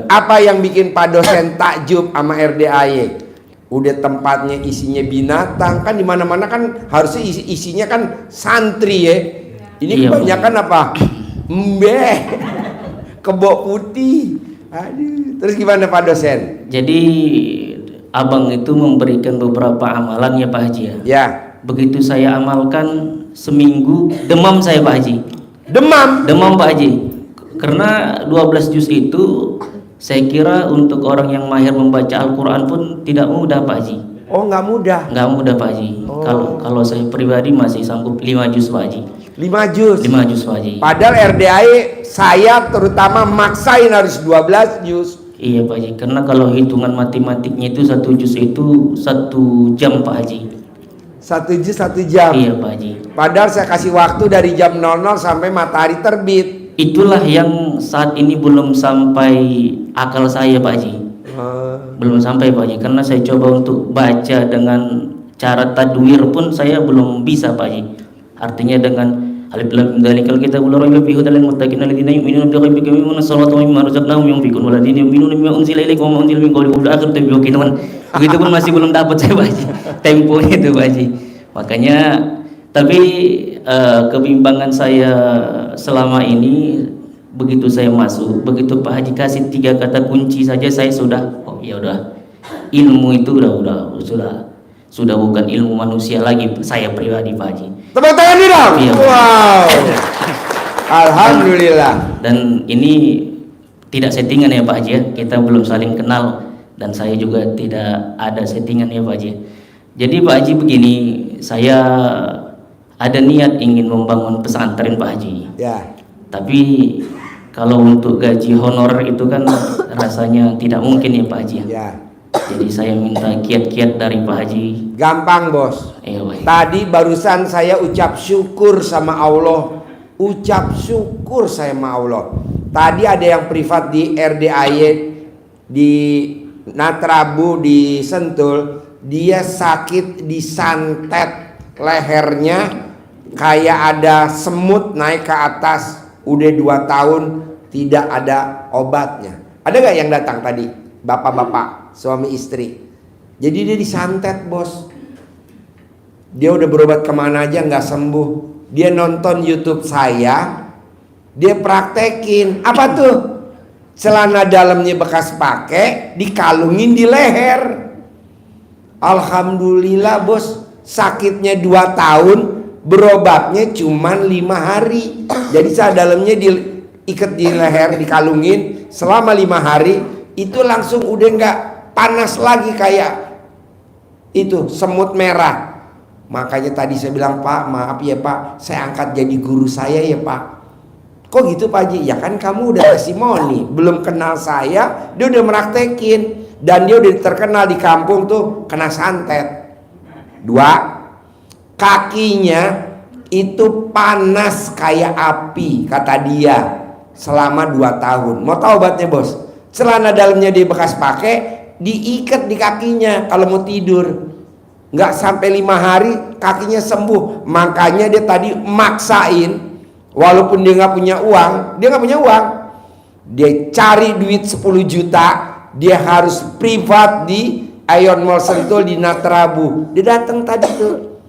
[SPEAKER 1] Apa yang bikin Pak dosen takjub sama RDAY? Udah tempatnya isinya binatang, kan di mana-mana kan harusnya isinya kan santri ya. Ini
[SPEAKER 8] Iya,
[SPEAKER 1] kebanyakan apa? Mbeh, kebo putih. Aduh, terus gimana Pak dosen?
[SPEAKER 8] Jadi abang itu memberikan beberapa amalan ya Pak Haji ya.
[SPEAKER 1] Ya.
[SPEAKER 8] Begitu saya amalkan seminggu demam saya Pak Haji.
[SPEAKER 1] Demam
[SPEAKER 8] Pak Haji. Karena 12 juz itu saya kira untuk orang yang mahir membaca Al-Quran pun tidak mudah Pak Haji.
[SPEAKER 1] Oh nggak mudah.
[SPEAKER 8] Nggak mudah Pak Haji. Kalau saya pribadi masih sanggup 5 juz Pak Haji.
[SPEAKER 1] 5 juz.
[SPEAKER 8] 5 juz Pak Haji.
[SPEAKER 1] Padahal RDAY saya terutama maksain harus 12 juz.
[SPEAKER 8] Iya Pak Haji. Karena kalau hitungan matematiknya itu 1 juz itu 1 jam Pak Haji.
[SPEAKER 1] 1 juz 1 jam.
[SPEAKER 8] Iya Pak Haji.
[SPEAKER 1] Padahal saya kasih waktu dari jam 00 sampai matahari terbit.
[SPEAKER 8] Itulah yang saat ini belum sampai akal saya Pak Haji. Belum sampai Pak Haji. Karena saya coba untuk baca dengan cara tadwir pun saya belum bisa Pak Haji. Artinya dengan Alif lam dzalikal kitabul la raiba fihi hudal lil muttaqin alladziina yu'minuuna bil ghaibi wa yuqiimuuna as-salaata wa mimmaa razaqnaahum yunfiquun walladziina yu'minuuna bimaa unzila ilaika wa maa unzila min qablika wal aakhirati hum yuqinuun. Begitu pun masih belum dapat saya Pak Haji temponya itu Pak Haji. Makanya tapi kebimbangan saya selama ini begitu saya masuk, begitu Pak Haji kasih 3 kata kunci saja saya sudah oh ya udah ilmu itu sudah bukan ilmu manusia lagi saya pribadi Pak Haji.
[SPEAKER 1] Tepuk tangan dong.
[SPEAKER 8] Iya.
[SPEAKER 1] Wow. Alhamdulillah.
[SPEAKER 8] Dan ini tidak settingan ya Pak Haji ya. Kita belum saling kenal dan saya juga tidak ada settingan ya Pak Haji. Jadi Pak Haji begini, saya ada niat ingin membangun pesantren Pak Haji.
[SPEAKER 1] Ya.
[SPEAKER 8] Tapi kalau untuk gaji honorer itu kan rasanya tidak mungkin ya Pak Haji.
[SPEAKER 1] Ya.
[SPEAKER 8] Jadi saya minta kiat-kiat dari Pak Haji.
[SPEAKER 1] Gampang bos.
[SPEAKER 8] Iya Pak.
[SPEAKER 1] Tadi barusan saya ucap syukur sama Allah. Ucap syukur saya sama Allah. Tadi ada yang privat di RDAY di Natrabu di Sentul. Dia sakit disantet lehernya, kayak ada semut naik ke atas. Udah 2 tahun tidak ada obatnya. Ada gak yang datang tadi? Bapak-bapak, suami istri. Jadi dia disantet bos. Dia udah berobat kemana aja nggak sembuh. Dia nonton YouTube saya, dia praktekin. Apa tuh? Celana dalamnya bekas pakai, dikalungin di leher. Alhamdulillah bos, sakitnya 2 tahun, berobatnya cuman 5 hari. Jadi celana dalamnya diikat di leher, dikalungin selama 5 hari, itu langsung udah nggak panas lagi kayak itu semut merah. Makanya tadi saya bilang, Pak maaf ya Pak, saya angkat jadi guru saya ya Pak. Kok gitu Pak Haji? Ya kan kamu udah testimoni, belum kenal saya, dia udah meraktekin. Dan dia udah terkenal di kampung tuh kena santet. 2, kakinya itu panas kayak api kata dia selama 2 tahun. Mau tahu obatnya bos? Celana dalamnya dia bekas pakai, diikat di kakinya kalau mau tidur. Nggak sampai 5 hari kakinya sembuh. Makanya dia tadi maksain, walaupun dia nggak punya uang, dia cari duit 10 juta. Dia harus privat di Ion Mall Sentul di Natrabu. Dia datang tadi tuh.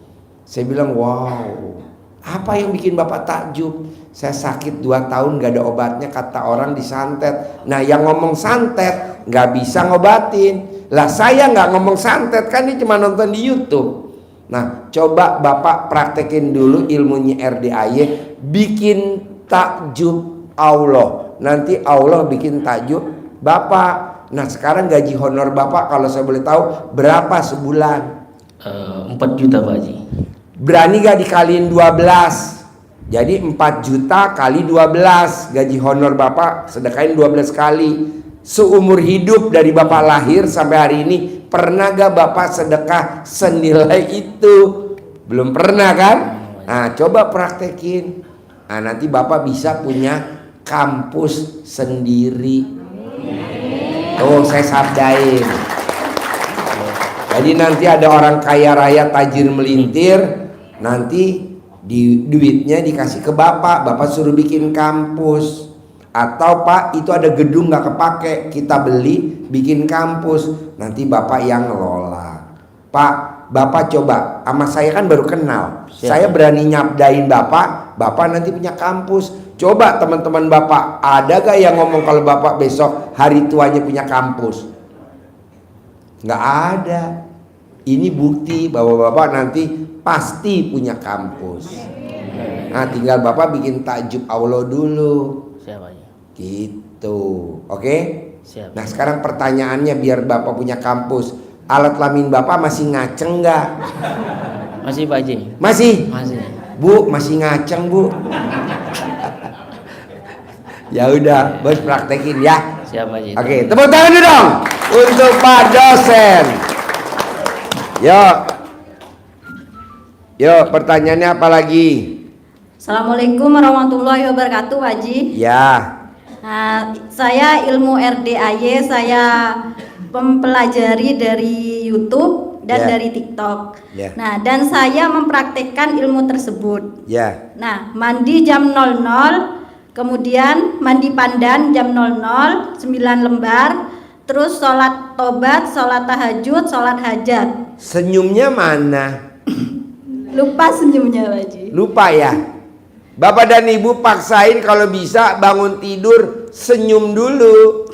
[SPEAKER 1] Saya bilang, wow, apa yang bikin Bapak takjub? Saya sakit 2 tahun gak ada obatnya, kata orang disantet. Nah yang ngomong santet gak bisa ngobatin. Lah saya gak ngomong santet, kan dia cuma nonton di YouTube. Nah coba Bapak praktekin dulu ilmunya RDAY, bikin takjub Allah. Nanti Allah bikin takjub Bapak. Nah sekarang gaji honor Bapak kalau saya boleh tahu berapa sebulan?
[SPEAKER 8] 4 juta Pak Haji.
[SPEAKER 1] Berani gak dikaliin 12? Jadi 4 juta kali 12 gaji honor Bapak, sedekahin 12 kali. Seumur hidup dari Bapak lahir sampai hari ini, pernah gak Bapak sedekah senilai itu? Belum pernah kan? Nah coba praktekin. Nah nanti Bapak bisa punya kampus sendiri. Tuh saya sabdain. Jadi nanti ada orang kaya raya tajir melintir, nanti duitnya dikasih ke Bapak, Bapak suruh bikin kampus. Atau Pak itu ada gedung nggak kepake, kita beli bikin kampus, nanti Bapak yang ngelola. Pak, Bapak coba, sama saya kan baru kenal.
[SPEAKER 8] Siap.
[SPEAKER 1] Saya berani nyabdain Bapak, Bapak nanti punya kampus. Coba teman-teman Bapak, ada gak yang ngomong kalau Bapak besok hari tuanya punya kampus? Nggak ada. Ini bukti bahwa Bapak nanti pasti punya kampus. Nah tinggal Bapak bikin takjub Allah dulu.
[SPEAKER 8] Siap Haji.
[SPEAKER 1] Gitu. Oke?
[SPEAKER 8] Siap.
[SPEAKER 1] Nah sekarang pertanyaannya biar Bapak punya kampus, alat kelamin Bapak masih ngaceng nggak?
[SPEAKER 8] Masih Pak Haji.
[SPEAKER 1] Masih?
[SPEAKER 8] Masih.
[SPEAKER 1] Bu, masih ngaceng Bu. Ya udah, bos praktekin ya.
[SPEAKER 8] Siap Haji.
[SPEAKER 1] Oke, tepuk tangan dulu dong untuk Pak dosen. Yuk, pertanyaannya apa lagi?
[SPEAKER 9] Assalamualaikum warahmatullahi wabarakatuh, Pak Haji.
[SPEAKER 1] Ya.
[SPEAKER 9] Nah, saya ilmu RDAY saya mempelajari dari YouTube. dan
[SPEAKER 1] Ya.
[SPEAKER 9] dari TikTok.
[SPEAKER 1] Ya.
[SPEAKER 9] Nah, dan saya mempraktekkan ilmu tersebut.
[SPEAKER 1] Ya.
[SPEAKER 9] Nah, mandi jam 00, kemudian mandi pandan jam 00, 9 lembar, terus sholat tobat, sholat tahajud, sholat hajat.
[SPEAKER 1] Senyumnya mana?
[SPEAKER 9] Lupa senyumnya, Pak Haji.
[SPEAKER 1] Lupa ya. Bapak dan Ibu paksain kalau bisa bangun tidur senyum dulu.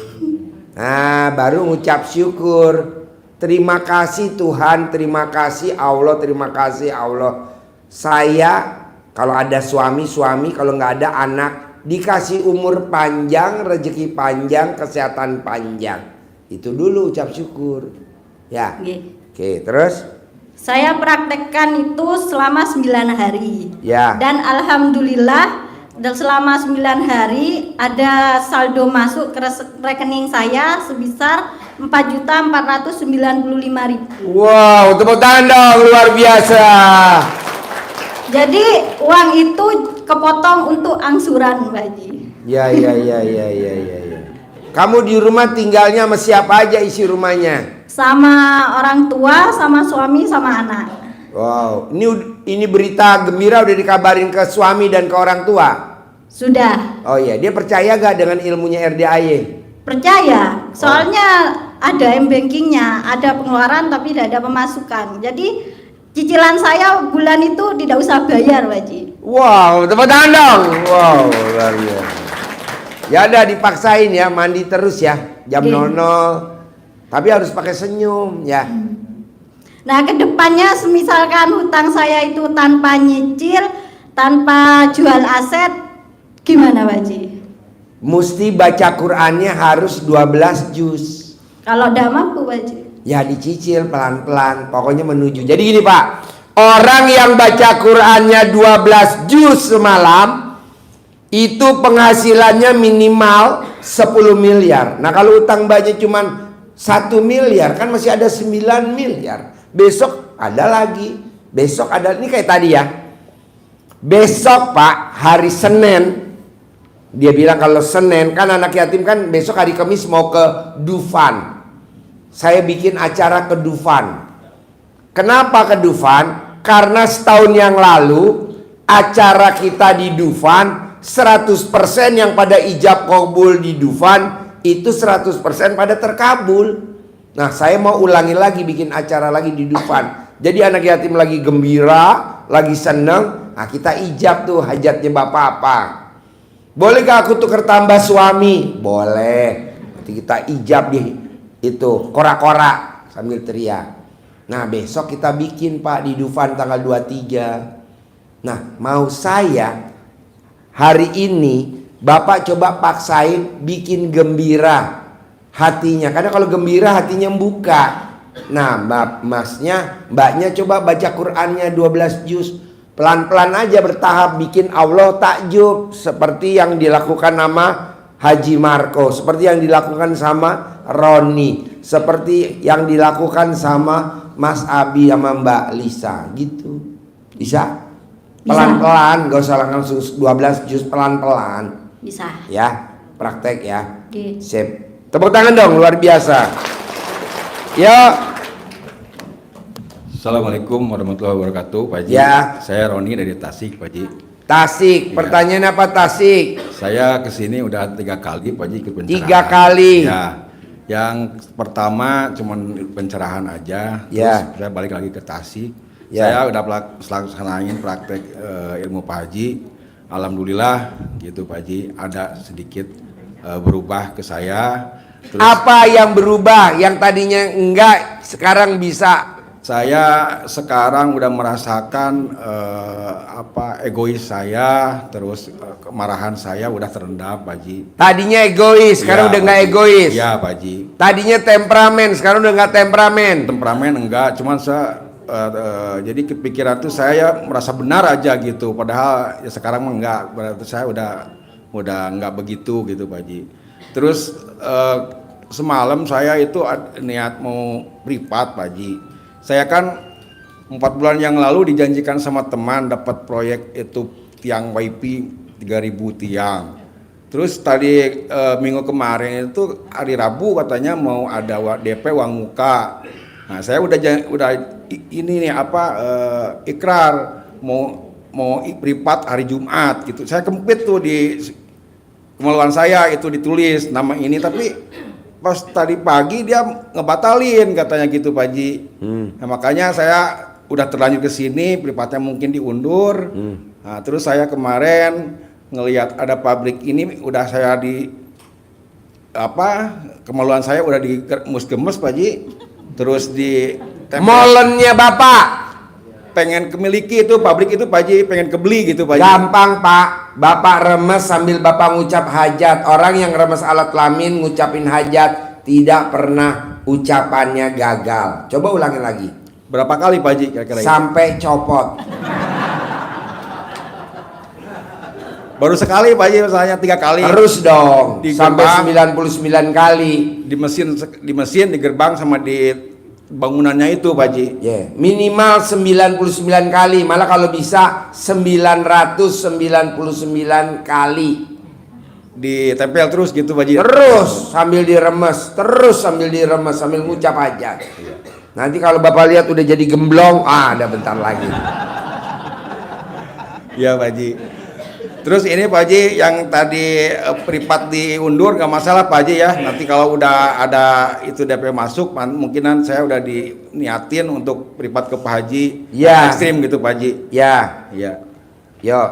[SPEAKER 1] Nah, baru ngucap syukur. Terima kasih Tuhan, terima kasih Allah, terima kasih Allah. Saya kalau ada suami, kalau nggak ada anak, dikasih umur panjang, rezeki panjang, kesehatan panjang. Itu dulu ucap syukur. Ya.
[SPEAKER 9] Nggih.
[SPEAKER 1] Oke, terus?
[SPEAKER 9] Saya praktekkan itu selama 9 hari.
[SPEAKER 1] Ya.
[SPEAKER 9] Dan alhamdulillah selama 9 hari ada saldo masuk ke rekening saya sebesar 4.495.000.
[SPEAKER 1] Wow, tepuk tangan dong, luar biasa.
[SPEAKER 9] Jadi uang itu kepotong untuk angsuran, Pak Haji.
[SPEAKER 1] Ya. Kamu di rumah tinggalnya sama siapa aja isi rumahnya?
[SPEAKER 9] Sama orang tua, sama suami, sama anak.
[SPEAKER 1] Wow, ini berita gembira udah dikabarin ke suami dan ke orang tua.
[SPEAKER 9] Sudah.
[SPEAKER 1] Oh iya, dia percaya gak dengan ilmunya RDAY?
[SPEAKER 9] Percaya, soalnya ada m-bankingnya, ada pengeluaran tapi tidak ada pemasukan. Jadi cicilan saya bulan itu tidak usah bayar, Pak Haji.
[SPEAKER 1] Wow, tepuk tangan dong. Wow, luar biasa. Ya udah dipaksain ya, mandi terus ya, jam 00. Tapi harus pakai senyum ya.
[SPEAKER 9] Nah, kedepannya semisalkan hutang saya itu tanpa nyicil, tanpa jual aset, gimana, Pak Haji?
[SPEAKER 1] Mesti baca Qur'annya harus 12 juz.
[SPEAKER 9] Kalau tidak mampu, Pak Haji.
[SPEAKER 1] Ya dicicil pelan-pelan, pokoknya menuju. Jadi gini Pak, orang yang baca Qur'annya 12 juz semalam, itu penghasilannya minimal 10 miliar. Nah kalau utang banyak cuman 1 miliar, kan masih ada 9 miliar. Besok ada lagi, besok ada, ini kayak tadi ya. Besok Pak, hari Senin, dia bilang kalau Senin, kan anak yatim kan besok hari Kamis mau ke Dufan. Saya bikin acara ke Dufan. Kenapa ke Dufan? Karena setahun yang lalu acara kita di Dufan 100% yang pada ijab kabul di Dufan itu 100% pada terkabul. Nah saya mau ulangi lagi, bikin acara lagi di Dufan. Jadi anak yatim lagi gembira, lagi seneng. Nah kita ijab tuh hajatnya bapak apa. Boleh gak aku tuker tambah suami? Boleh. Nanti kita ijab di itu korak-korak sambil teriak. Nah besok kita bikin Pak di Dufan tanggal 23. Nah mau saya hari ini Bapak coba paksain bikin gembira hatinya. Karena kalau gembira hatinya membuka. Nah mbaknya coba baca Qur'annya 12 juz. Pelan-pelan aja bertahap bikin Allah takjub. Seperti yang dilakukan nama Haji Marco. Seperti yang dilakukan sama Roni. Seperti yang dilakukan sama Mas Abi sama Mbak Lisa. Gitu. Bisa? Pelan-pelan, gak usah langsung 12 juz, pelan-pelan.
[SPEAKER 9] Bisa.
[SPEAKER 1] Ya, praktek ya.
[SPEAKER 9] Oke.
[SPEAKER 1] Sip. Tepuk tangan dong, luar biasa. Ya.
[SPEAKER 10] Assalamualaikum warahmatullahi wabarakatuh, Pak Haji.
[SPEAKER 1] Ya.
[SPEAKER 10] Saya Roni dari Tasik, Pak Haji.
[SPEAKER 1] Tasik, pertanyaan apa Tasik?
[SPEAKER 10] Saya kesini udah 3 kali, Pak Haji, ikut pencerahan.
[SPEAKER 1] 3 kali.
[SPEAKER 10] Ya. Yang pertama cuman pencerahan aja,
[SPEAKER 1] Ya.
[SPEAKER 10] terus saya balik lagi ke Tasik.
[SPEAKER 1] Ya.
[SPEAKER 10] Saya udah selaksanain praktek ilmu Pak Haji. Alhamdulillah gitu Pak Haji, ada sedikit berubah ke saya. Terus
[SPEAKER 1] Apa yang berubah? Yang tadinya enggak, sekarang bisa.
[SPEAKER 10] saya sekarang udah merasakan egois saya, terus kemarahan saya udah terendam Pak Haji.
[SPEAKER 1] Tadinya egois, sekarang
[SPEAKER 10] Ya,
[SPEAKER 1] udah
[SPEAKER 10] Pak
[SPEAKER 1] nggak
[SPEAKER 10] Haji.
[SPEAKER 1] egois.
[SPEAKER 10] Ya Pak Haji.
[SPEAKER 1] Tadinya temperamen, sekarang udah nggak temperamen.
[SPEAKER 10] Temperamen enggak, cuman saya jadi kepikiran tuh saya merasa benar aja gitu, padahal ya sekarang mah enggak, berarti saya udah enggak begitu gitu Pak Haji. Terus semalam saya itu niat mau privat Pak Haji. Saya kan 4 bulan yang lalu dijanjikan sama teman dapat proyek itu tiang WiFi 3.000 tiang. Terus tadi minggu kemarin itu hari Rabu katanya mau ada DP uang muka. Nah, saya ini nih apa ikrar mau privat hari Jumat gitu. Saya kempit tuh di kemaluan saya itu ditulis nama ini, tapi pas tadi pagi dia ngebatalin katanya gitu Pak Haji. Nah, makanya saya udah terlanjur ke sini, privatnya mungkin diundur. Nah, terus saya kemarin ngelihat ada pabrik ini udah saya kemaluan saya udah digemes Pak Haji. Terus di
[SPEAKER 1] Molennya Bapak
[SPEAKER 10] pengen kemiliki itu pabrik itu Pak Haji, pengen kebeli gitu Pak Haji.
[SPEAKER 1] gampang Pak, Bapak remes sambil Bapak ngucap hajat. Orang yang remes alat kelamin ngucapin hajat tidak pernah ucapannya gagal. Coba ulangin lagi.
[SPEAKER 10] Berapa kali Pak Haji kira-kira?
[SPEAKER 1] Sampai copot.
[SPEAKER 10] Baru sekali Pak Haji, misalnya 3 kali.
[SPEAKER 1] Terus dong,
[SPEAKER 10] Di
[SPEAKER 1] sampai
[SPEAKER 10] gerbang.
[SPEAKER 1] 99 kali.
[SPEAKER 10] Di mesin, di gerbang sama di bangunannya itu Pak Haji.
[SPEAKER 1] Minimal 99 kali, malah kalau bisa 999 kali.
[SPEAKER 10] Ditempel terus gitu Pak Haji.
[SPEAKER 1] Terus sambil diremes, sambil ngucap hajat. Nanti kalau Bapak lihat udah jadi gemblong, ada bentar lagi.
[SPEAKER 10] Iya Pak Haji. Terus ini Pak Haji yang tadi privat diundur nggak masalah Pak Haji ya. Nanti kalau udah ada itu DP masuk, mungkinan saya udah diniatin untuk privat ke Pak Haji.
[SPEAKER 1] Ya.
[SPEAKER 10] Ekstrim gitu Pak Haji.
[SPEAKER 1] Ya.
[SPEAKER 10] Iya.
[SPEAKER 1] Yuk.